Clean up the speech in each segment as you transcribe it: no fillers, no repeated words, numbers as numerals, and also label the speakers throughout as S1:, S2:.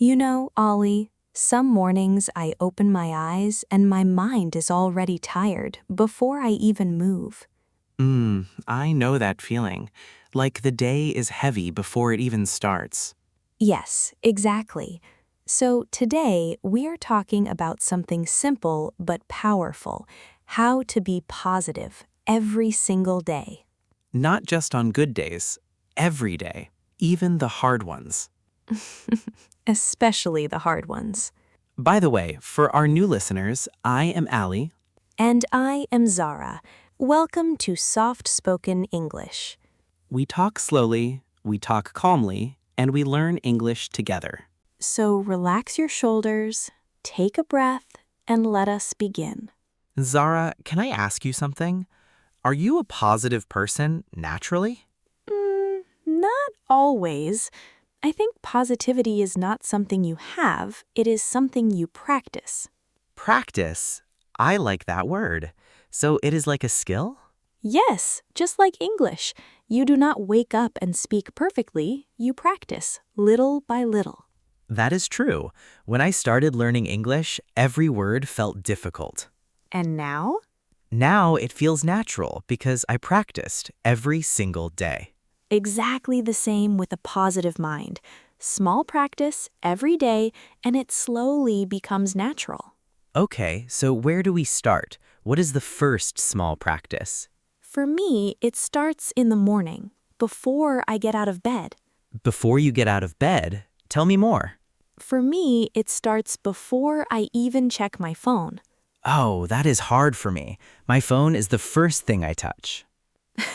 S1: You know, Ollie, some mornings I open my eyes and my mind is already tired before I even move.
S2: I know that feeling. Like the day is heavy before it even starts.
S1: Yes, exactly. So today we are talking about something simple but powerful, how to be positive every single day.
S2: Not just on good days, every day, even the hard ones.
S1: Especially the hard ones.
S2: By the way, for our new listeners, I am Ali.
S1: And I am Zara. Welcome to Soft Spoken English.
S2: We talk slowly, we talk calmly, and we learn English together.
S1: So relax your shoulders, take a breath, and let us begin.
S2: Zara, can I ask you something? Are you a positive person naturally?
S1: Not always. I think positivity is not something you have, it is something you practice.
S2: Practice. I like that word. So it is like a skill?
S1: Yes, just like English. You do not wake up and speak perfectly, you practice, little by little.
S2: That is true. When I started learning English, every word felt difficult.
S1: And now?
S2: Now it feels natural because I practiced every single day.
S1: Exactly the same with a positive mind. Small practice every day, and it slowly becomes natural.
S2: Okay, so where do we start? What is the first small practice?
S1: For me, it starts in the morning, before I get out of bed.
S2: Before you get out of bed, tell me more.
S1: For me, it starts before I even check my phone.
S2: Oh, that is hard for me. My phone is the first thing I touch.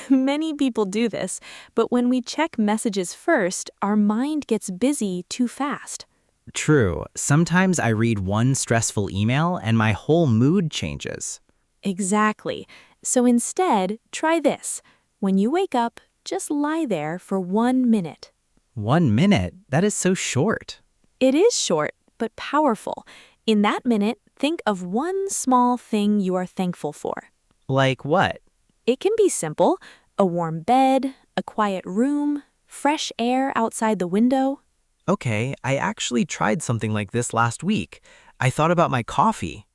S1: Many people do this, but when we check messages first, our mind gets busy too fast.
S2: True, sometimes I read one stressful email and my whole mood changes.
S1: Exactly. So instead, try this. When you wake up, just lie there for 1 minute.
S2: 1 minute? That is so short.
S1: It is short, but powerful. In that minute, think of one small thing you are thankful for.
S2: Like what?
S1: It can be simple: a warm bed, a quiet room, fresh air outside the window.
S2: Okay, I actually tried something like this last week. I thought about my coffee.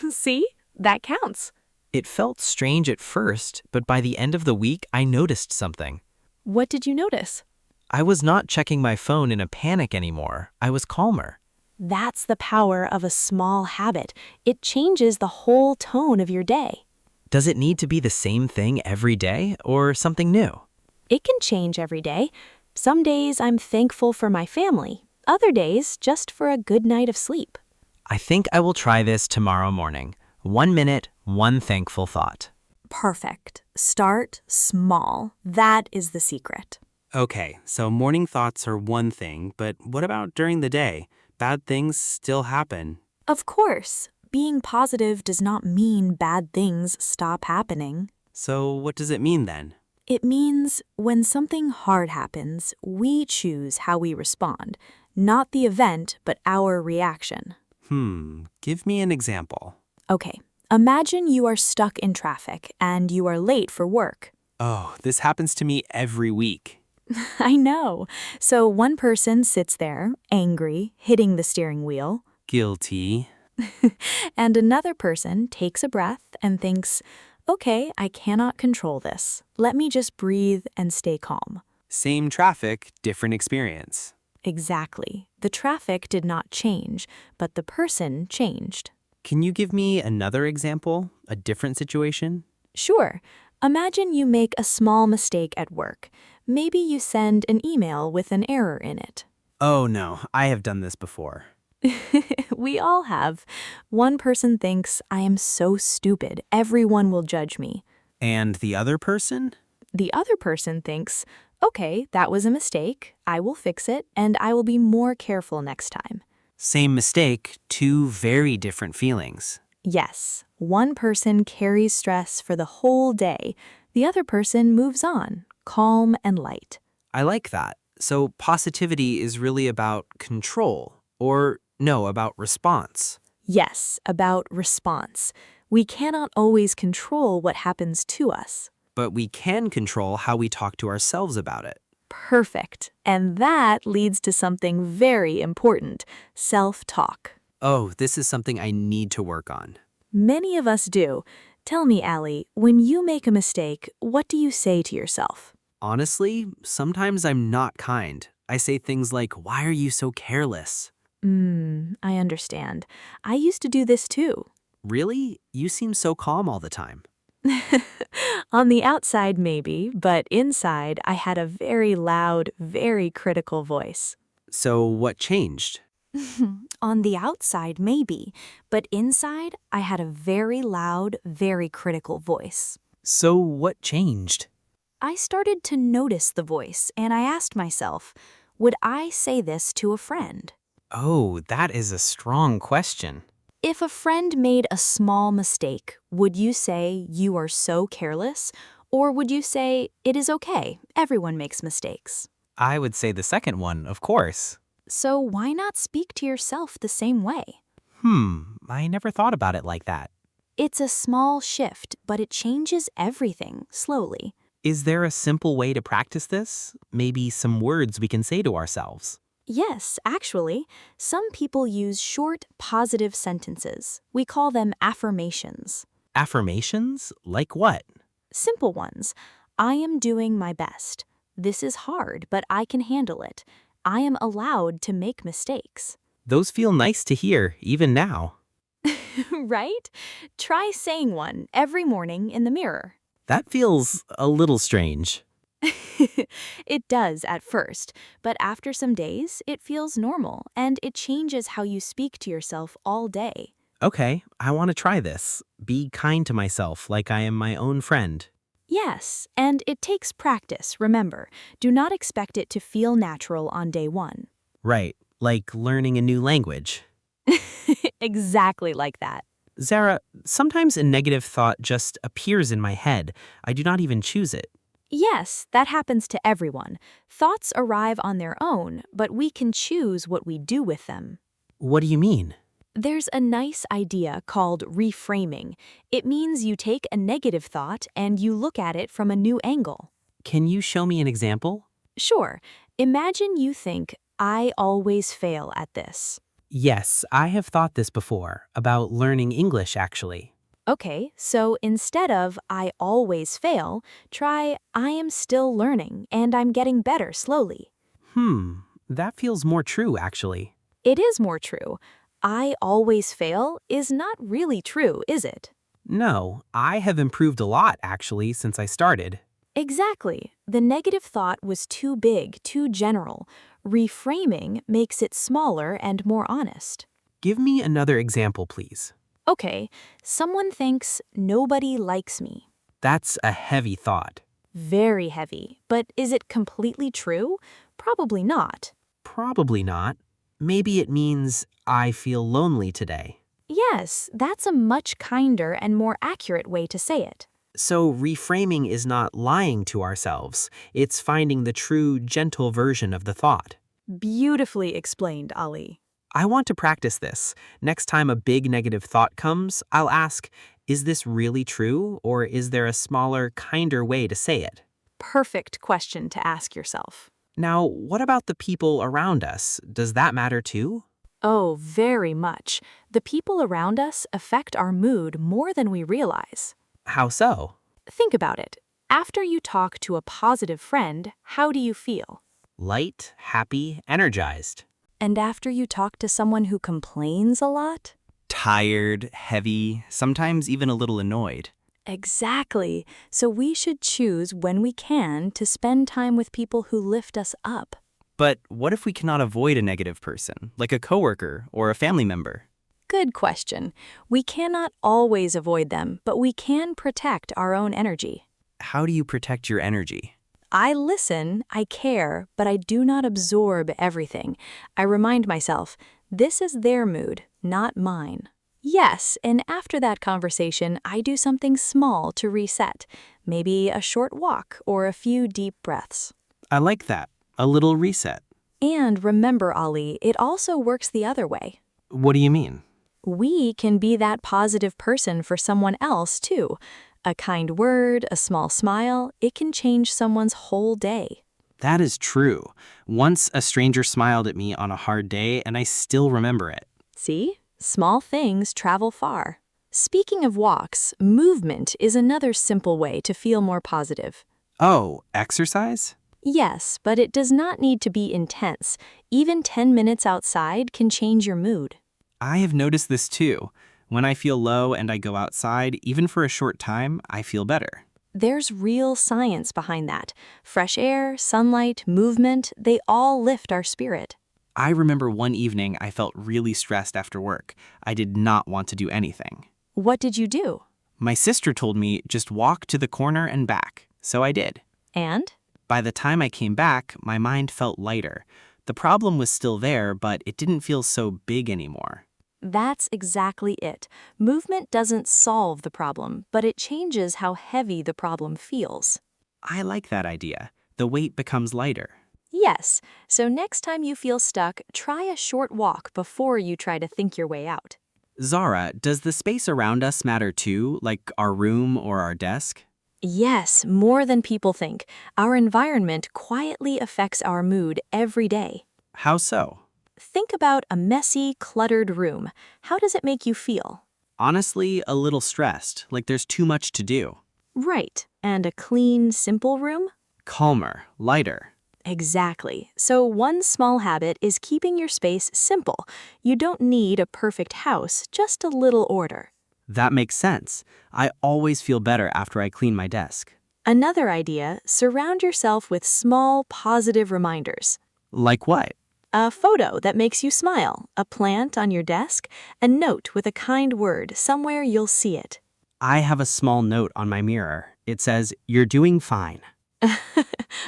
S1: See? That counts.
S2: It felt strange at first, but by the end of the week, I noticed something.
S1: What did you notice?
S2: I was not checking my phone in a panic anymore. I was calmer.
S1: That's the power of a small habit. It changes the whole tone of your day.
S2: Does it need to be the same thing every day or something new?
S1: It can change every day. Some days I'm thankful for my family, other days just for a good night of sleep.
S2: I think I will try this tomorrow morning. 1 minute, one thankful thought.
S1: Perfect. Start small. That is the secret.
S3: Okay, so morning thoughts are one thing, but what about during the day? Bad things still happen.
S1: Of course, being positive does not mean bad things stop happening.
S3: So what does it mean then?
S1: It means when something hard happens, we choose how we respond, not the event, but our reaction.
S3: Give me an example.
S1: Okay, imagine you are stuck in traffic and you are late for work.
S3: Oh, this happens to me every week.
S1: I know. So one person sits there, angry, hitting the steering wheel,
S3: Guilty.
S1: and another person takes a breath and thinks, okay, I cannot control this. Let me just breathe and stay calm.
S3: Same traffic, different experience.
S1: Exactly. The traffic did not change, but the person changed.
S3: Can you give me another example? A different situation?
S1: Sure. Imagine you make a small mistake at work. Maybe you send an email with an error in it.
S3: Oh no, I have done this before.
S1: We all have. One person thinks, I am so stupid, everyone will judge me.
S3: And the other person?
S1: The other person thinks, okay, that was a mistake, I will fix it, and I will be more careful next time.
S3: Same mistake, two very different feelings.
S1: Yes, one person carries stress for the whole day. The other person moves on, calm and light.
S3: I like that. So positivity is really about control, or no, about response.
S1: Yes, about response. We cannot always control what happens to us.
S3: But we can control how we talk to ourselves about it.
S1: Perfect. And that leads to something very important, self-talk.
S3: Oh, this is something I need to work on.
S1: Many of us do. Tell me, Ali, when you make a mistake, what do you say to yourself?
S3: Honestly, sometimes I'm not kind. I say things like, "Why are you so careless?"
S1: I understand. I used to do this too.
S3: Really? You seem so calm all the time.
S1: On the outside, maybe, but inside, I had a very loud, very critical voice.
S3: So what changed?
S1: On the outside, maybe, but inside, I had a very loud, very critical voice.
S3: So what changed?
S1: I started to notice the voice, and I asked myself, would I say this to a friend?
S2: Oh, that is a strong question.
S1: If a friend made a small mistake, would you say you are so careless? Or would you say it is okay, everyone makes mistakes?
S2: I would say the second one, of course.
S1: So why not speak to yourself the same way?
S2: I never thought about it like that.
S1: It's a small shift, but it changes everything slowly.
S2: Is there a simple way to practice this? Maybe some words we can say to ourselves.
S1: Yes, actually, some people use short, positive sentences. We call them affirmations.
S2: Affirmations? Like what?
S1: Simple ones. I am doing my best. This is hard, but I can handle it. I am allowed to make mistakes.
S2: Those feel nice to hear, even now.
S1: Right? Try saying one every morning in the mirror.
S2: That feels a little strange.
S1: It does at first, but after some days, it feels normal and it changes how you speak to yourself all day.
S2: Okay, I want to try this. Be kind to myself like I am my own friend.
S1: Yes, and it takes practice, remember. Do not expect it to feel natural on day one.
S2: Right, like learning a new language.
S1: Exactly like that.
S2: Zara, sometimes a negative thought just appears in my head. I do not even choose it.
S1: Yes, that happens to everyone. Thoughts arrive on their own, but we can choose what we do with them.
S2: What do you mean?
S1: There's a nice idea called reframing. It means you take a negative thought and you look at it from a new angle.
S2: Can you show me an example?
S1: Sure, imagine you think, I always fail at this.
S2: Yes, I have thought this before, about learning English actually.
S1: Okay, so instead of I always fail, try I am still learning and I'm getting better slowly.
S2: That feels more true actually.
S1: It is more true. I always fail is not really true, is it?
S2: No, I have improved a lot actually since I started.
S1: Exactly. The negative thought was too big, too general. Reframing makes it smaller and more honest.
S2: Give me another example, please.
S1: Okay, someone thinks nobody likes me.
S2: That's a heavy thought.
S1: Very heavy, but is it completely true? Probably not.
S2: Probably not. Maybe it means I feel lonely today.
S1: Yes, that's a much kinder and more accurate way to say it.
S2: So reframing is not lying to ourselves. It's finding the true, gentle version of the thought.
S1: Beautifully explained, Ali.
S2: I want to practice this. Next time a big negative thought comes, I'll ask, is this really true, or is there a smaller, kinder way to say it?
S1: Perfect question to ask yourself.
S2: Now, what about the people around us? Does that matter too?
S1: Oh, very much. The people around us affect our mood more than we realize.
S2: How so?
S1: Think about it. After you talk to a positive friend, how do you feel?
S2: Light, happy, energized.
S1: And after you talk to someone who complains a lot?
S4: Tired, heavy, sometimes even a little annoyed.
S1: Exactly. So we should choose when we can to spend time with people who lift us up.
S4: But what if we cannot avoid a negative person, like a coworker or a family member?
S1: Good question. We cannot always avoid them, but we can protect our own energy.
S4: How do you protect your energy?
S1: I listen, I care, but I do not absorb everything. I remind myself, this is their mood, not mine. Yes, and after that conversation, I do something small to reset. Maybe a short walk or a few deep breaths.
S2: I like that. A little reset.
S1: And remember, Ali, it also works the other way.
S2: What do you mean?
S1: We can be that positive person for someone else, too. A kind word, a small smile, it can change someone's whole day.
S3: That is true. Once a stranger smiled at me on a hard day, and I still remember it.
S1: See? Small things travel far. Speaking of walks, movement is another simple way to feel more positive.
S3: Oh, exercise?
S1: Yes, but it does not need to be intense. Even 10 minutes outside can change your mood.
S3: I have noticed this too. When I feel low and I go outside, even for a short time, I feel better.
S1: There's real science behind that. Fresh air, sunlight, movement, they all lift our spirit.
S3: I remember one evening I felt really stressed after work. I did not want to do anything.
S1: What did you do?
S3: My sister told me just walk to the corner and back, so I did.
S1: And?
S3: By the time I came back, my mind felt lighter. The problem was still there, but it didn't feel so big anymore.
S1: That's exactly it. Movement doesn't solve the problem, but it changes how heavy the problem feels.
S3: I like that idea. The weight becomes lighter.
S1: Yes, so next time you feel stuck, try a short walk before you try to think your way out.
S3: Zara, does the space around us matter too, like our room or our desk?
S1: Yes, more than people think. Our environment quietly affects our mood every day.
S3: How so?
S1: Think about a messy, cluttered room. How does it make you feel?
S3: Honestly, a little stressed, like there's too much to do.
S1: Right. And a clean, simple room?
S3: Calmer, lighter.
S1: Exactly. So one small habit is keeping your space simple. You don't need a perfect house, just a little order.
S3: That makes sense. I always feel better after I clean my desk.
S1: Another idea, surround yourself with small, positive reminders.
S3: Like what?
S1: A photo that makes you smile, a plant on your desk, a note with a kind word somewhere you'll see it.
S3: I have a small note on my mirror. It says, "You're doing fine."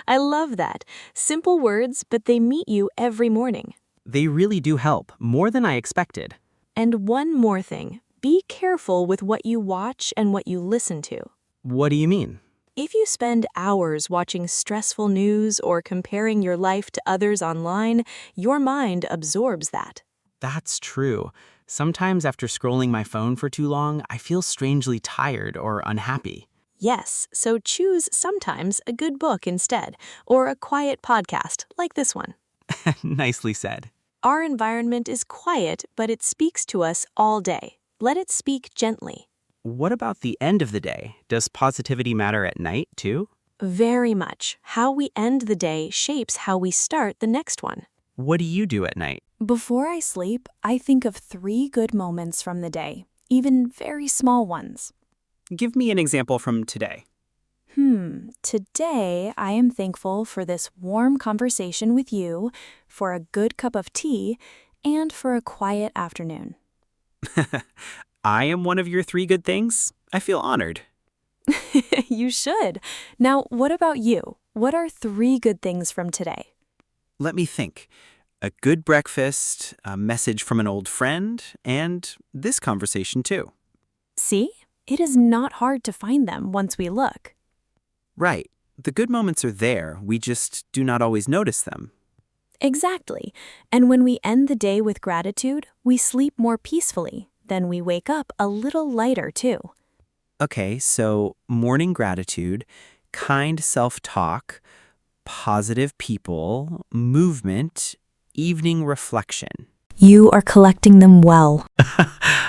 S1: I love that. Simple words, but they meet you every morning.
S3: They really do help, more than I expected.
S1: And one more thing, be careful with what you watch and what you listen to.
S3: What do you mean?
S1: If you spend hours watching stressful news or comparing your life to others online, your mind absorbs that.
S3: That's true. Sometimes after scrolling my phone for too long, I feel strangely tired or unhappy.
S1: Yes, so choose sometimes a good book instead, or a quiet podcast like this one.
S3: Nicely said.
S1: Our environment is quiet, but it speaks to us all day. Let it speak gently.
S3: What about the end of the day? Does positivity matter at night, too?
S1: Very much. How we end the day shapes how we start the next one.
S3: What do you do at night?
S5: Before I sleep, I think of 3 good moments from the day, even very small ones.
S4: Give me an example from today.
S5: Today I am thankful for this warm conversation with you, for a good cup of tea, and for a quiet afternoon.
S4: I am one of your 3 good things. I feel honored.
S5: You should. Now, what about you? What are 3 good things from today?
S4: Let me think. A good breakfast, a message from an old friend, and this conversation too.
S5: See? It is not hard to find them once we look.
S4: Right. The good moments are there. We just do not always notice them.
S5: Exactly. And when we end the day with gratitude, we sleep more peacefully. Then we wake up a little lighter too.
S4: Okay, so morning gratitude, kind self-talk, positive people, movement, evening reflection.
S5: You are collecting them well.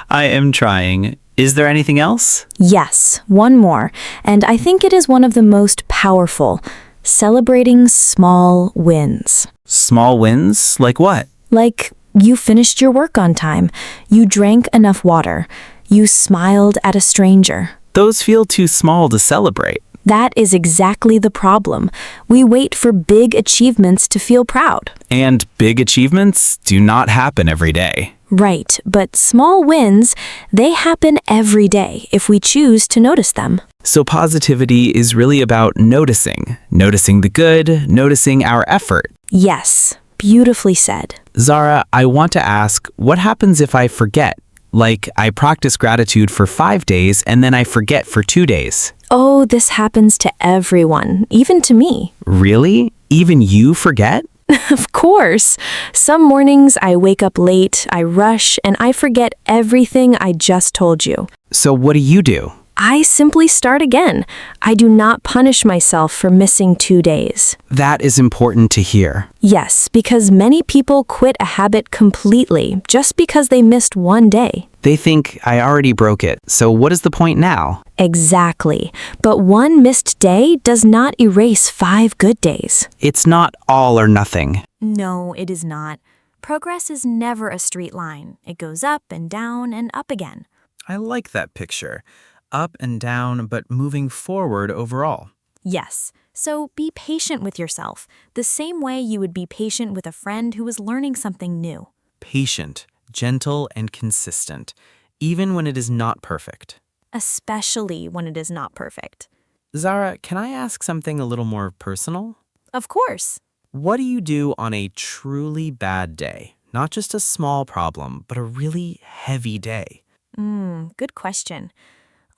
S4: I am trying. Is there anything else?
S5: Yes, one more. And I think it is one of the most powerful. Celebrating small wins.
S4: Small wins? Like what?
S5: Like, you finished your work on time. You drank enough water. You smiled at a stranger.
S4: Those feel too small to celebrate.
S5: That is exactly the problem. We wait for big achievements to feel proud.
S4: And big achievements do not happen every day.
S5: Right, but small wins, they happen every day if we choose to notice them.
S4: So positivity is really about noticing the good, noticing our effort.
S5: Yes, beautifully said.
S4: Zara, I want to ask, what happens if I forget? Like, I practice gratitude for 5 days and then I forget for 2 days.
S5: Oh, this happens to everyone, even to me.
S4: Really? Even you forget?
S5: Of course. Some mornings I wake up late, I rush, and I forget everything I just told you.
S4: So what do you do?
S5: I simply start again. I do not punish myself for missing 2 days.
S4: That is important to hear.
S5: Yes, because many people quit a habit completely just because they missed 1 day.
S4: They think I already broke it, so what is the point now?
S5: Exactly. But 1 missed day does not erase 5 good days.
S4: It's not all or nothing.
S5: No, it is not. Progress is never a straight line. It goes up and down and up again.
S3: I like that picture. Up and down, but moving forward overall.
S5: Yes. So be patient with yourself, the same way you would be patient with a friend who is learning something new.
S3: Patient, gentle, and consistent, even when it is not perfect.
S5: Especially when it is not perfect.
S3: Zara, can I ask something a little more personal?
S5: Of course.
S3: What do you do on a truly bad day? Not just a small problem, but a really heavy day.
S5: Good question.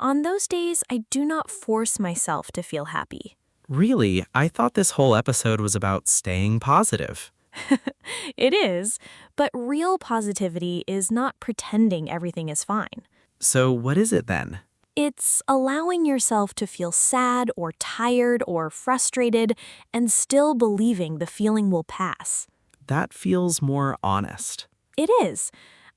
S5: On those days, I do not force myself to feel happy.
S3: Really? I thought this whole episode was about staying positive.
S5: It is, but real positivity is not pretending everything is fine.
S3: So what is it then?
S5: It's allowing yourself to feel sad or tired or frustrated and still believing the feeling will pass.
S3: That feels more honest.
S5: It is.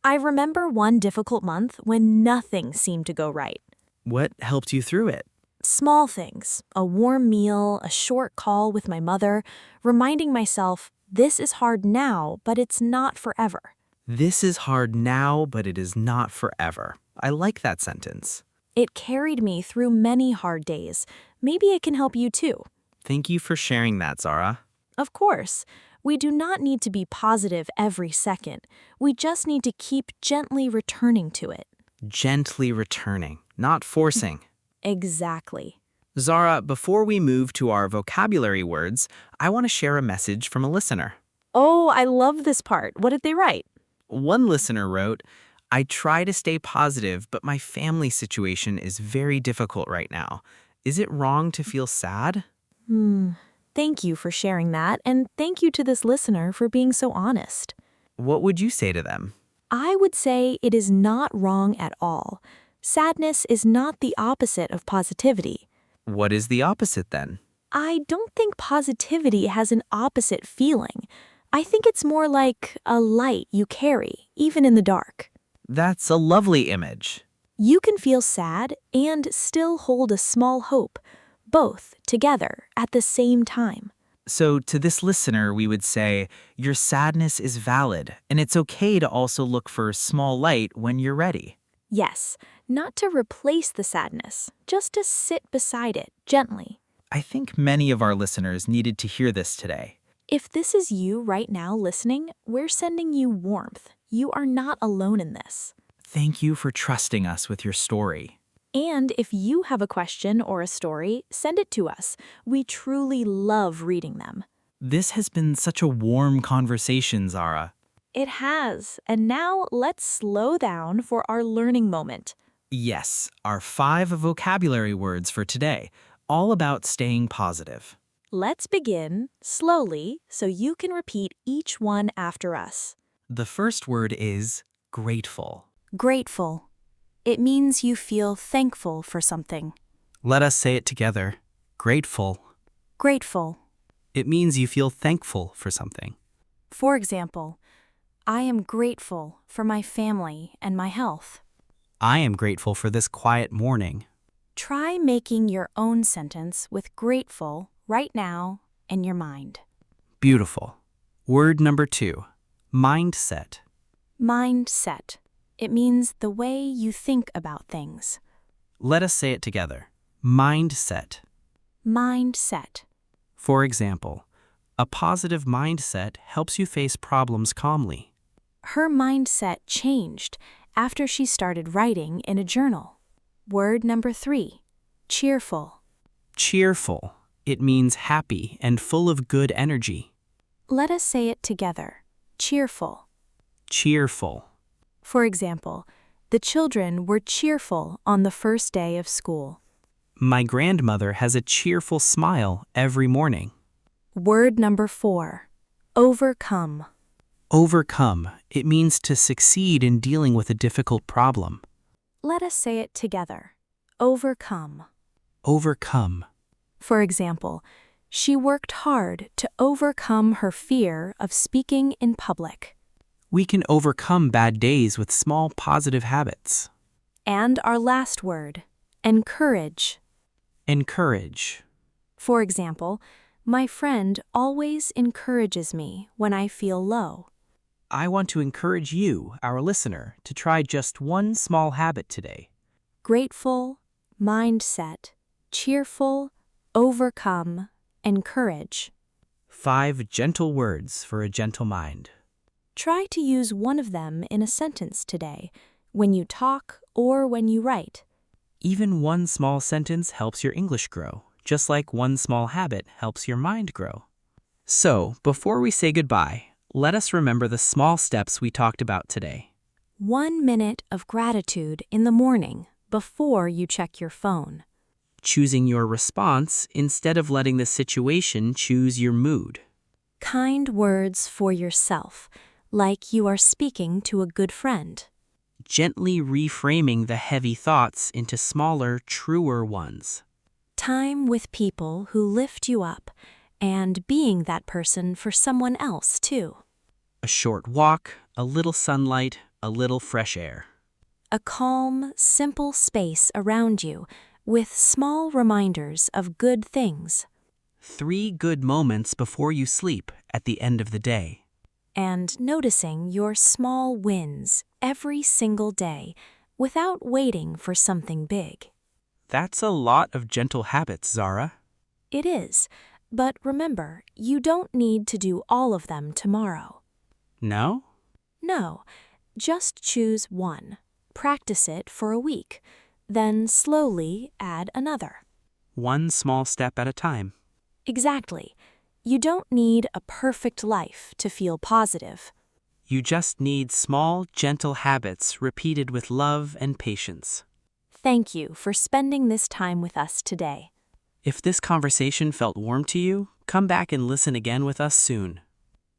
S5: I remember one difficult month when nothing seemed to go right.
S3: What helped you through it?
S5: Small things, a warm meal, a short call with my mother, reminding myself, this is hard now, but it's not forever.
S3: This is hard now, but it is not forever. I like that sentence.
S5: It carried me through many hard days. Maybe it can help you too.
S3: Thank you for sharing that, Zara.
S5: Of course, we do not need to be positive every second. We just need to keep gently returning to it.
S3: Gently returning, not forcing.
S5: Exactly.
S3: Zara, before we move to our vocabulary words, I want to share a message from a listener.
S5: Oh, I love this part. What did they write?
S3: One listener wrote, I try to stay positive, but my family situation is very difficult right now. Is it wrong to feel sad?
S5: Thank you for sharing that, and thank you to this listener for being so honest.
S3: What would you say to them?
S5: I would say it is not wrong at all. Sadness is not the opposite of positivity.
S3: What is the opposite then?
S5: I don't think positivity has an opposite feeling. I think it's more like a light you carry, even in the dark.
S3: That's a lovely image.
S5: You can feel sad and still hold a small hope, both together at the same time.
S3: So to this listener, we would say, your sadness is valid, and it's okay to also look for small light when you're ready.
S5: Yes, not to replace the sadness, just to sit beside it gently.
S3: I think many of our listeners needed to hear this today.
S5: If this is you right now listening, we're sending you warmth. You are not alone in this.
S3: Thank you for trusting us with your story.
S5: And if you have a question or a story, send it to us. We truly love reading them.
S3: This has been such a warm conversation, Zara.
S5: It has. And now let's slow down for our learning moment.
S3: Yes, our 5 vocabulary words for today, all about staying positive.
S5: Let's begin slowly so you can repeat each one after us.
S3: The first word is grateful.
S5: Grateful. It means you feel thankful for something.
S3: Let us say it together. Grateful.
S5: Grateful.
S3: It means you feel thankful for something.
S5: For example, I am grateful for my family and my health.
S3: I am grateful for this quiet morning.
S5: Try making your own sentence with grateful right now in your mind.
S3: Beautiful. Word number 2, mindset.
S5: Mindset. It means the way you think about things.
S3: Let us say it together. Mindset.
S5: Mindset.
S3: For example, a positive mindset helps you face problems calmly.
S5: Her mindset changed after she started writing in a journal. Word number 3, cheerful.
S3: Cheerful. It means happy and full of good energy.
S5: Let us say it together. Cheerful.
S3: Cheerful.
S5: For example, the children were cheerful on the first day of school.
S3: My grandmother has a cheerful smile every morning.
S5: Word number 4, overcome.
S3: Overcome. It means to succeed in dealing with a difficult problem.
S5: Let us say it together. overcome.
S4: Overcome.
S5: For example, she worked hard to overcome her fear of speaking in public.
S4: We can overcome bad days with small positive habits.
S5: And our last word, encourage.
S4: Encourage.
S5: For example, my friend always encourages me when I feel low.
S4: I want to encourage you, our listener, to try just one small habit today.
S5: Grateful, mindset, cheerful, overcome, encourage.
S4: 5 gentle words for a gentle mind.
S5: Try to use one of them in a sentence today, when you talk or when you write.
S4: Even one small sentence helps your English grow, just like one small habit helps your mind grow. So, before we say goodbye, let us remember the small steps we talked about today.
S5: 1 minute of gratitude in the morning before you check your phone.
S4: Choosing your response instead of letting the situation choose your mood.
S5: Kind words for yourself, like you are speaking to a good friend.
S4: Gently reframing the heavy thoughts into smaller, truer ones.
S5: Time with people who lift you up, and being that person for someone else too.
S4: A short walk, a little sunlight, a little fresh air.
S5: A calm, simple space around you with small reminders of good things.
S4: 3 good moments before you sleep at the end of the day.
S5: And noticing your small wins every single day without waiting for something big.
S4: That's a lot of gentle habits, Zara.
S5: It is, but remember, you don't need to do all of them tomorrow.
S4: No?
S5: No, just choose one. Practice it for a week, then slowly add another.
S4: One small step at a time.
S5: Exactly. You don't need a perfect life to feel positive.
S4: You just need small, gentle habits repeated with love and patience.
S5: Thank you for spending this time with us today.
S4: If this conversation felt warm to you, come back and listen again with us soon.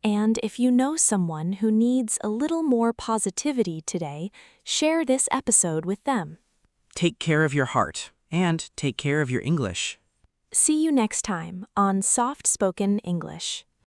S5: And if you know someone who needs a little more positivity today, share this episode with them.
S4: Take care of your heart and take care of your English.
S5: See you next time on Soft Spoken English.